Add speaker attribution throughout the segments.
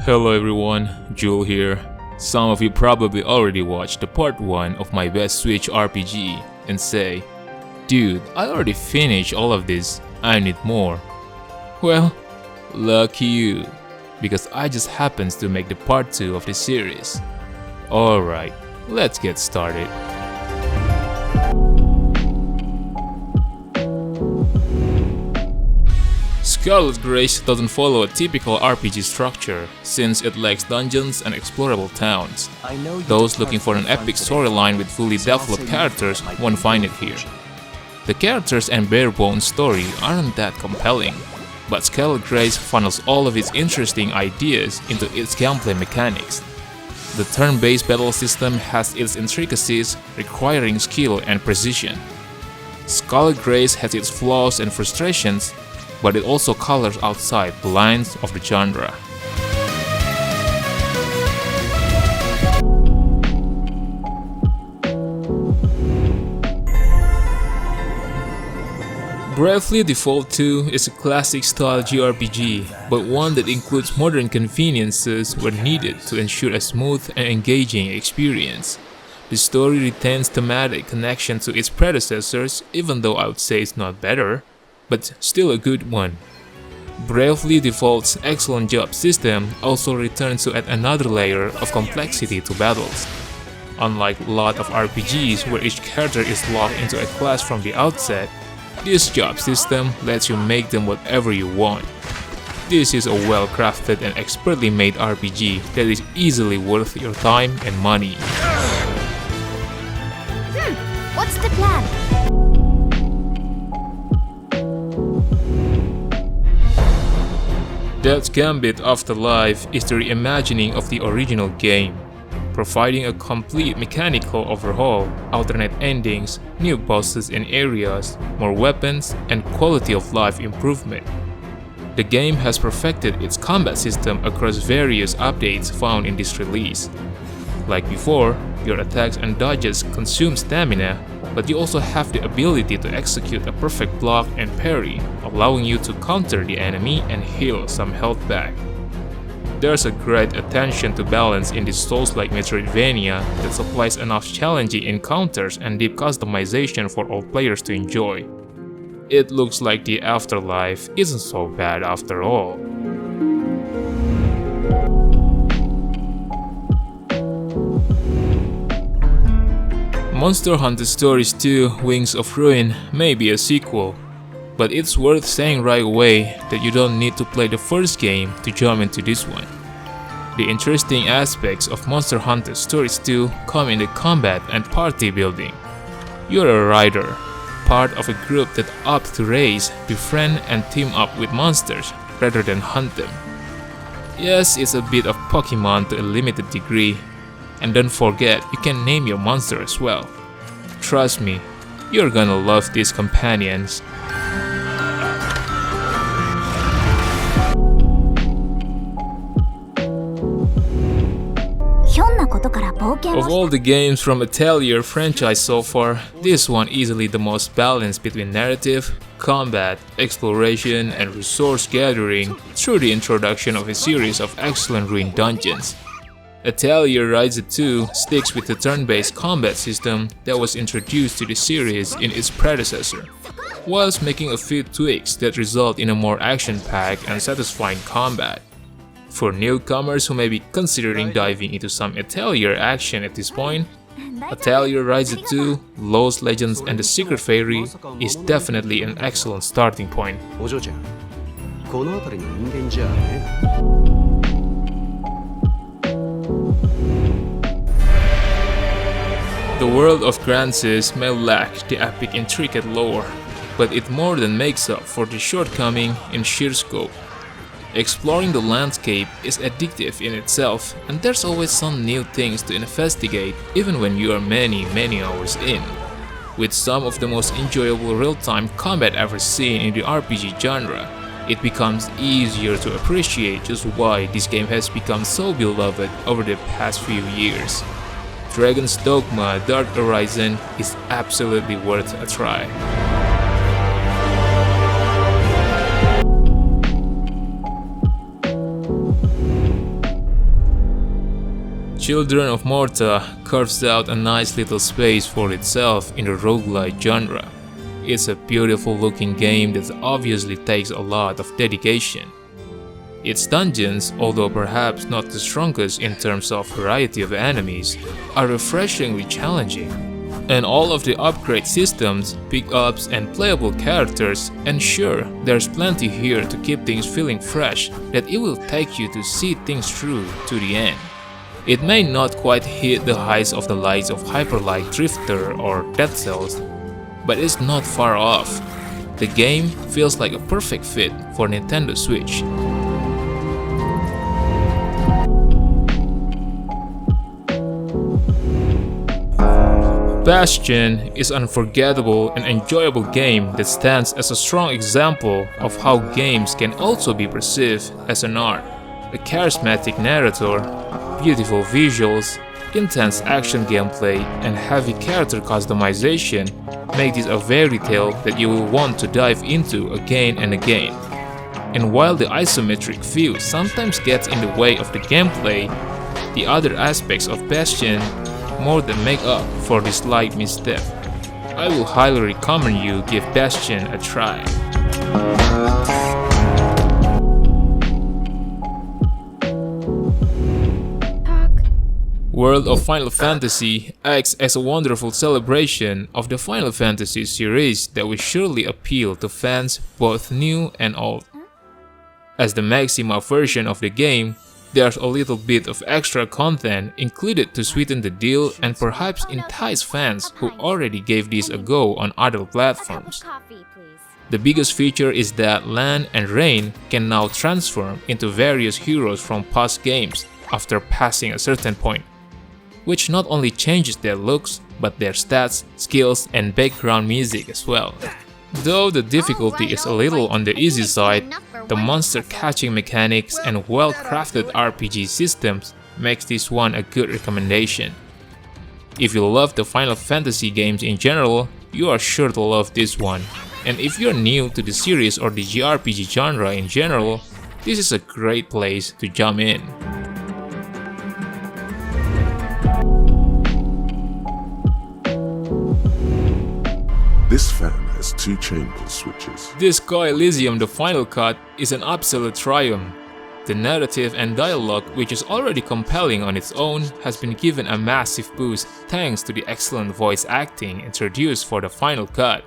Speaker 1: Hello everyone, Jewel here. Some of you probably already watched the part 1 of my best Switch RPG and say, "Dude, I already finished all of this, I need more." Well, lucky you, because I just happens to make the part 2 of the series. Alright, let's get started. Scarlet doesn't follow a typical RPG structure, since it lacks dungeons and explorable towns. Those looking for an epic storyline with fully developed characters won't find it here. The characters and bare-bones story aren't that compelling, but Scarlet funnels all of its interesting ideas into its gameplay mechanics. The turn-based battle system has its intricacies, requiring skill and precision. Scarlet has its flaws and frustrations, but it also colors outside the lines of the genre. Bravely Default 2 is a classic style JRPG, but one that includes modern conveniences where needed to ensure a smooth and engaging experience. The story retains thematic connection to its predecessors, even though I would say it's not better, but still a good one. Bravely Default's excellent job system also returns to add another layer of complexity to battles. Unlike a lot of RPGs where each character is locked into a class from the outset, this job system lets you make them whatever you want. This is a well-crafted and expertly made RPG that is easily worth your time and money.
Speaker 2: What's the plan?
Speaker 1: That's Gambit Afterlife is the reimagining of the original game, providing a complete mechanical overhaul, alternate endings, new bosses and areas, more weapons, and quality of life improvement. The game has perfected its combat system across various updates found in this release. Like before, your attacks and dodges consume stamina, but you also have the ability to execute a perfect block and parry, allowing you to counter the enemy and heal some health back. There's a great attention to balance in this Souls-like Metroidvania that supplies enough challenging encounters and deep customization for all players to enjoy. It looks like the Afterlife isn't so bad after all. Monster Hunter Stories 2: Wings of Ruin may be a sequel, but it's worth saying right away that you don't need to play the first game to jump into this one. The interesting aspects of Monster Hunter Stories 2 come in the combat and party building. You're a rider, part of a group that opt to race, befriend and team up with monsters rather than hunt them. Yes, it's a bit of Pokemon to a limited degree, and don't forget you can name your monster as well. Trust me, you're gonna love these companions. Of all the games from Atelier franchise so far, this one easily the most balanced between narrative, combat, exploration, and resource gathering through the introduction of a series of excellent ruined dungeons. Atelier Ryza 2 sticks with the turn-based combat system that was introduced to the series in its predecessor, whilst making a few tweaks that result in a more action-packed and satisfying combat. For newcomers who may be considering diving into some Atelier action at this point, Atelier Ryza 2, Lost Legends and the Secret Fairy is definitely an excellent starting point. The world of Grances may lack the epic intricate lore, but it more than makes up for the shortcoming in sheer scope. Exploring the landscape is addictive in itself, and there's always some new things to investigate even when you are many hours in. With some of the most enjoyable real-time combat ever seen in the RPG genre, it becomes easier to appreciate just why this game has become so beloved over the past few years. Dragon's Dogma Dark Arisen is absolutely worth a try. Children of Morta carves out a nice little space for itself in the roguelike genre. It's a beautiful looking game that obviously takes a lot of dedication. Its dungeons, although perhaps not the strongest in terms of variety of enemies, are refreshingly challenging. And all of the upgrade systems, pickups and playable characters ensure there's plenty here to keep things feeling fresh that it will take you to see things through to the end. It may not quite hit the heights of the likes of Hyperlight Drifter or Dead Cells, but it's not far off. The game feels like a perfect fit for Nintendo Switch. Bastion is an unforgettable and enjoyable game that stands as a strong example of how games can also be perceived as an art. A charismatic narrator, beautiful visuals, intense action gameplay, and heavy character customization make this a fairy tale that you will want to dive into again and again. And while the isometric view sometimes gets in the way of the gameplay, the other aspects of Bastion more than make up for this slight misstep. I will highly recommend you give Bastion a try. World of Final Fantasy acts as a wonderful celebration of the Final Fantasy series that will surely appeal to fans both new and old. As the Maxima version of the game, there's a little bit of extra content included to sweeten the deal and perhaps entice fans who already gave this a go on other platforms. The biggest feature is that Lan and Rain can now transform into various heroes from past games after passing a certain point, which not only changes their looks but their stats, skills, and background music as well. Though the difficulty is a little on the easy side, the monster catching mechanics and well-crafted RPG systems makes this one a good recommendation. If you love the Final Fantasy games in general, you are sure to love this one. And if you're new to the series or the JRPG genre in general, this is a great place to jump in.
Speaker 3: This fan has 2 chamber switches.
Speaker 1: This Elysium the Final Cut is an absolute triumph. The narrative and dialogue, which is already compelling on its own, has been given a massive boost thanks to the excellent voice acting introduced for the Final Cut.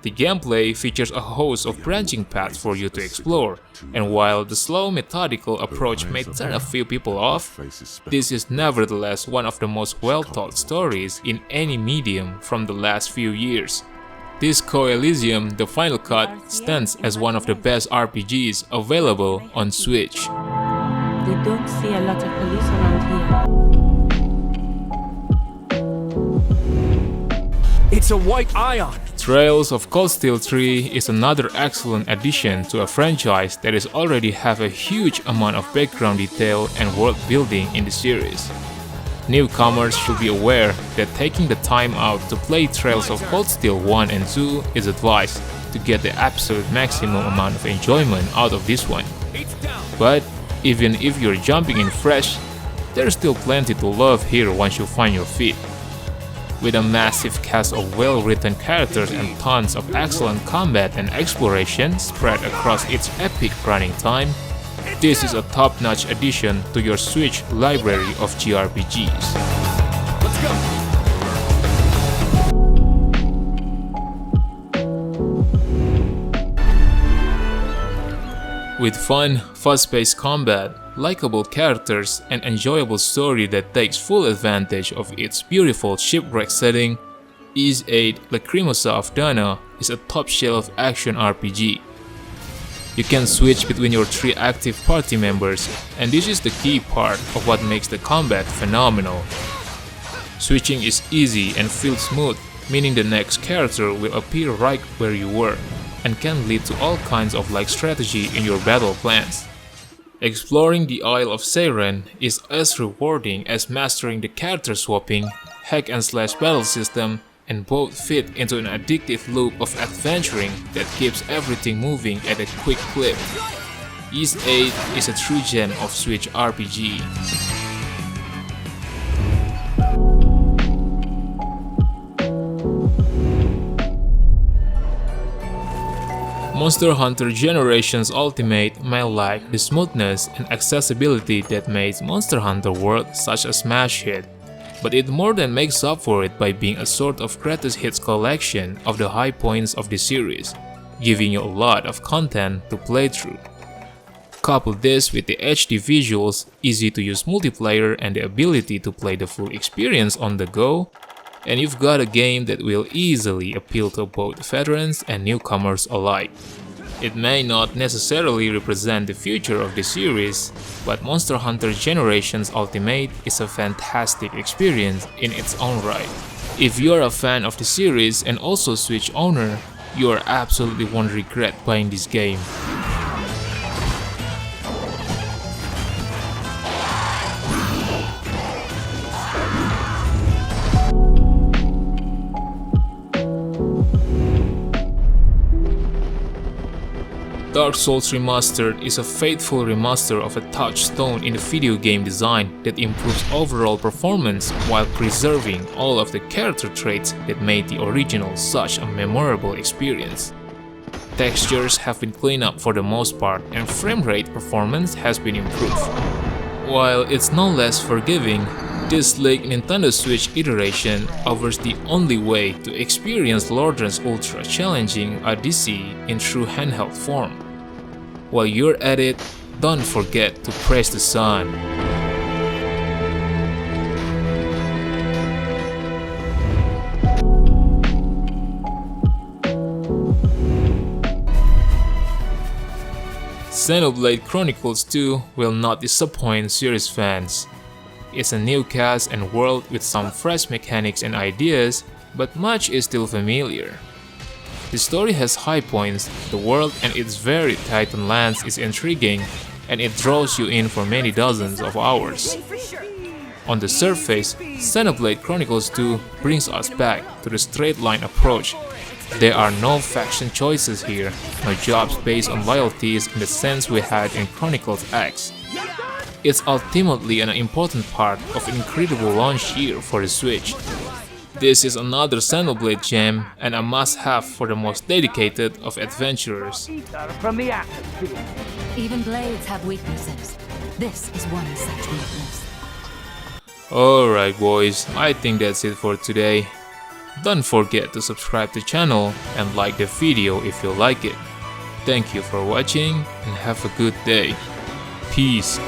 Speaker 1: The gameplay features a host of branching paths for you to explore, and while the slow methodical approach may turn a few people off, this is nevertheless one of the most well-told stories in any medium from the last few years. This Elysium the Final Cut stands as one of the best RPGs available on Switch.
Speaker 4: They don't see a lot of police around here.
Speaker 5: It's a white ion!
Speaker 1: Trails of Cold Steel 3 is another excellent addition to a franchise that is already have a huge amount of background detail and world building in the series. Newcomers should be aware that taking the time out to play Trails of Cold Steel 1 and 2 is advised to get the absolute maximum amount of enjoyment out of this one. But even if you're jumping in fresh, there's still plenty to love here once you find your feet. With a massive cast of well-written characters and tons of excellent combat and exploration spread across its epic running time, this is a top-notch addition to your Switch library of JRPGs.
Speaker 5: Let's go!
Speaker 1: With fun, fast-paced combat, likable characters, and enjoyable story that takes full advantage of its beautiful shipwreck setting, Ys VIII Lacrimosa of Dana is a top-shelf action RPG. You can switch between your 3 active party members, and this is the key part of what makes the combat phenomenal. Switching is easy and feels smooth, meaning the next character will appear right where you were, and can lead to all kinds of strategy in your battle plans. Exploring the Isle of Siren is as rewarding as mastering the character swapping, hack and slash battle system, and both fit into an addictive loop of adventuring that keeps everything moving at a quick clip. Ys VIII is a true gem of Switch RPG. Monster Hunter Generations Ultimate may lack the smoothness and accessibility that made Monster Hunter World such a smash hit, but it more than makes up for it by being a sort of greatest hits collection of the high points of the series, giving you a lot of content to play through. Couple this with the HD visuals, easy to use multiplayer and the ability to play the full experience on the go, and you've got a game that will easily appeal to both veterans and newcomers alike. It may not necessarily represent the future of the series, but Monster Hunter Generations Ultimate is a fantastic experience in its own right. If you're a fan of the series and also Switch owner, you are absolutely won't regret buying this game. Dark Souls Remastered is a faithful remaster of a touchstone in the video game design that improves overall performance while preserving all of the character traits that made the original such a memorable experience. Textures have been cleaned up for the most part and frame rate performance has been improved. While it's no less forgiving, this late Nintendo Switch iteration offers the only way to experience Lordran's ultra challenging Odyssey in true handheld form. While you're at it, don't forget to praise the sun. Xenoblade Chronicles 2 will not disappoint series fans. It's a new cast and world with some fresh mechanics and ideas, but much is still familiar. The story has high points, the world and its varied Titan lands is intriguing, and it draws you in for many dozens of hours. On the surface, Xenoblade Chronicles 2 brings us back to the straight line approach. There are no faction choices here, no jobs based on loyalties in the sense we had in Chronicles X. It's ultimately an important part of an incredible launch year for the Switch. This is another Xenoblade gem and a must-have for the most dedicated of adventurers.
Speaker 2: Even blades have weaknesses. This is one such weakness.
Speaker 1: Alright boys, I think that's it for today. Don't forget to subscribe to the channel and like the video if you like it. Thank you for watching and have a good day. Peace.